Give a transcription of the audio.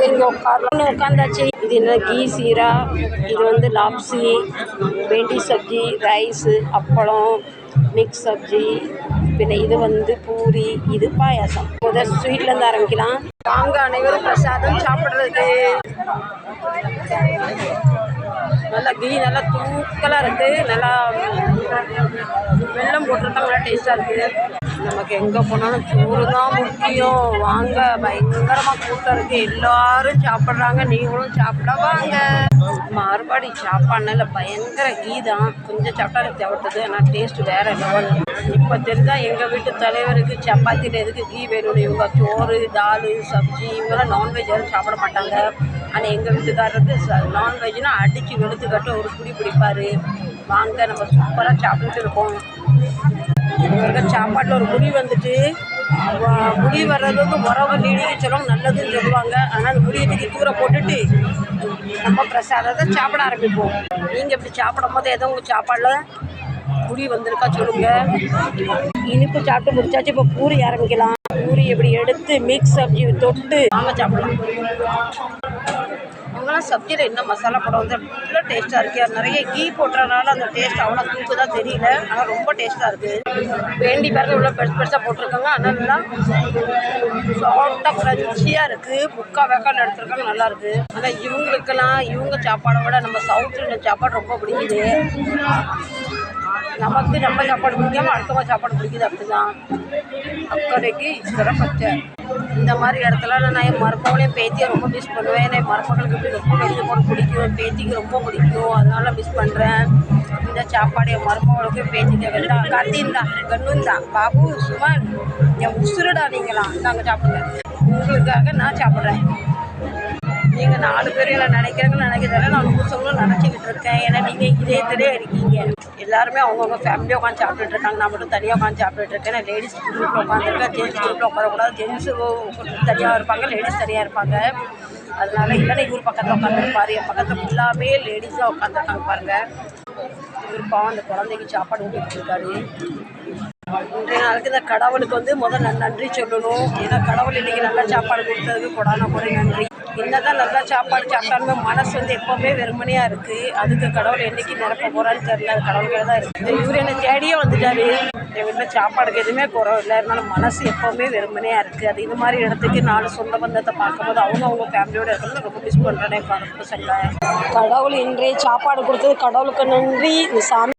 இங்கே உட்காந்தாச்சு. இது என்ன கீ சீரா, இது வந்து லாப்ஸி, வெண்டி சப்ஜி, ரைஸு, அப்பளம், மிக்ஸ் சப்ஜி, பின்ன இது வந்து பூரி, இது பாயாசம். முதல் ஸ்வீட்லேருந்து ஆரம்பிக்கலாம். வாங்க அனைவரும் பிரசாதம் சாப்பிட்றதுக்கு. நல்லா கீ நல்லா தூக்கலாக இருக்குது. நல்லா வெல்லம் போட்டிருக்காங்க. நல்லா டேஸ்ட்டாக இருக்குது. நமக்கு எங்கே போனாலும் சோறு தான் முக்கியம். வாங்க, பயங்கரமாக கூட்டம் இருக்குது. எல்லோரும் சாப்பிட்றாங்க. நீங்களும் சாப்பிட வாங்க. மார்வாடி சாப்பாடுனால பயங்கர கீ தான். கொஞ்சம் சாப்பிட்டாலே தேவைப்படுது. ஆனால் டேஸ்ட்டு வேறு லெவல். இப்போ தெரிஞ்சால் எங்கள் வீட்டு தலைவருக்கு சப்பாத்தியில் எதுக்கு கீ வேணும். இவங்க சோறு, தால், சப்ஜி, இவங்கெல்லாம் நான்வெஜ் யாரும் சாப்பிட மாட்டாங்க. ஆனால் எங்கள் வீட்டுக்காரருக்கு நான்வெஜ்னால் அடித்து வெளுத்துக்கட்டு ஒரு குடி பிடிப்பார். வாங்க, நம்ம சூப்பராக சாப்பிட்டுட்டு இருக்கோம். இருக்க சாப்பாட்டில் ஒரு முடி வந்துட்டு, முடி வர்றதுக்கு உறவு நீடிக்க சொல்லுவாங்க, நல்லதுன்னு சொல்லுவாங்க. அதனால் முடியத்துக்கு தூர போட்டுட்டு நம்ம பிரசாதத்தை சாப்பிட ஆரம்பிப்போம். நீங்கள் இப்படி சாப்பிடும் போது எதோ உங்கள் சாப்பாடில் முடி வந்திருக்கா சொல்லுங்கள். இனிப்பு சாப்பிட்டு முடிச்சாச்சு. இப்போ பூரி ஆரம்பிக்கலாம். பூரி எப்படி எடுத்து மிக்ஸ் சப்ஜி தொட்டு வாங்க சாப்பிடலாம். அவங்களாம் சப்ஜியில் என்ன மசாலா படம் வந்து அவ்வளோ டேஸ்ட்டாக இருக்குது. அது நிறைய கீ போட்டுறதுனால அந்த டேஸ்ட் அவ்வளோ தூக்கு தான் தெரியல. ஆனால் ரொம்ப டேஸ்ட்டாக இருக்குது. வேண்டி பாருங்க இவ்வளோ பெருசாக போட்டிருக்காங்க. அதனால சாஃப்டாக க்ரன்ச்சியாக இருக்குது. முக்கால் வேக்கால் எடுத்துருக்காங்க. நல்லாயிருக்கு. ஆனால் இவங்களுக்கெல்லாம் இவங்க சாப்பாடை விட நம்ம சவுத் இந்தியன் சாப்பாடு ரொம்ப பிடிக்குது. நமக்கு நம்ம சாப்பாடு பிடிக்காமல் அடுத்தவங்க சாப்பாடு பிடிக்குது. அப்படி தான் அக்கறைக்கு இத்தனை பச்சை. இந்த மாதிரி இடத்துல நான் என் மருமகளையும் பேத்தியை ரொம்ப மிஸ் பண்ணுவேன். என் மருமகளுக்கு இப்படி ரொம்ப வெளியே போட பிடிக்கும். என் பேத்திக்கு ரொம்ப பிடிக்கும். அதனால மிஸ் பண்ணுறேன். இந்த சாப்பாடு என் மருமகளுக்கும் பேத்திக்க வேண்டாம். கத்திந்தா கண்ணுந்தா பாபு சுமன் என் உசுருடா நீங்களாம். நாங்கள் சாப்பிடுங்க. உங்களுக்காக நான் சாப்பிட்றேன். நீங்கள் 4 பேர் என்ன நினைக்கிறதால நான் புதுசங்களும் நினச்சிக்கிட்டு இருக்கேன். ஏன்னா நீங்கள் இதே இருக்கீங்க. எல்லாருமே அவங்கவுங்க ஃபேமிலியாக உட்காந்து சாப்பிட்டுட்டு இருக்காங்க. நான் மட்டும் தனியாக உட்காந்து சாப்பிட்டுட்டு இருக்கேன். நான் லேடிஸ் குரூப்பில் உட்காந்துருக்கேன். ஜென்ஸ் குரூப்பில் உட்காரக்கூடாது. ஜென்ஸு தனியாக இருப்பாங்க, லேடிஸ் தனியாக இருப்பாங்க. அதனால இல்லைன்னா இவர் பக்கத்தில் உட்காந்துருப்பார். என் பக்கத்தில் ஃபுல்லாகவே லேடிஸாக உட்காந்துருக்காங்க பாருங்கள். இவர் பாவம் அந்த குழந்தைக்கு சாப்பாடு ஊட்டிகிட்டு இருக்காரு. இன்றைய நாளுக்கு இந்த கடவுளுக்கு வந்து முதல்ல நன்றி சொல்லணும். ஏன்னா கடவுள் இன்றைக்கி நல்லா சாப்பாடு கொடுத்ததுக்கு கொடான குறை நன்றி. என்னதான் நல்லா சாப்பாடு சாப்பிட்டாலுமே மனசு வந்து எப்போவுமே வெறுமனையாக இருக்குது. அதுக்கு கடவுள் என்றைக்கு நிரப்ப போகிறான்னு தெரியல. அது கடவுள்கிட்ட தான் இருக்குது. இவர் என்னை தேடியே வந்துட்டார். என் வீட்டில் சாப்பாடுக்கு எதுவுமே குறவு இல்லை. இருந்தாலும் மனசு எப்போவுமே வெறுமனையாக இருக்குது. அது இது மாதிரி இடத்துக்கு 4 சொந்த பந்தத்தை பார்க்கும்போது அவங்க ஃபேமிலியோடு இருக்கிறது ரொம்ப மிஸ் பண்ணுறேன். கடவுள் இன்றைய சாப்பாடு கொடுத்தது கடவுளுக்கு நன்றி. சாமி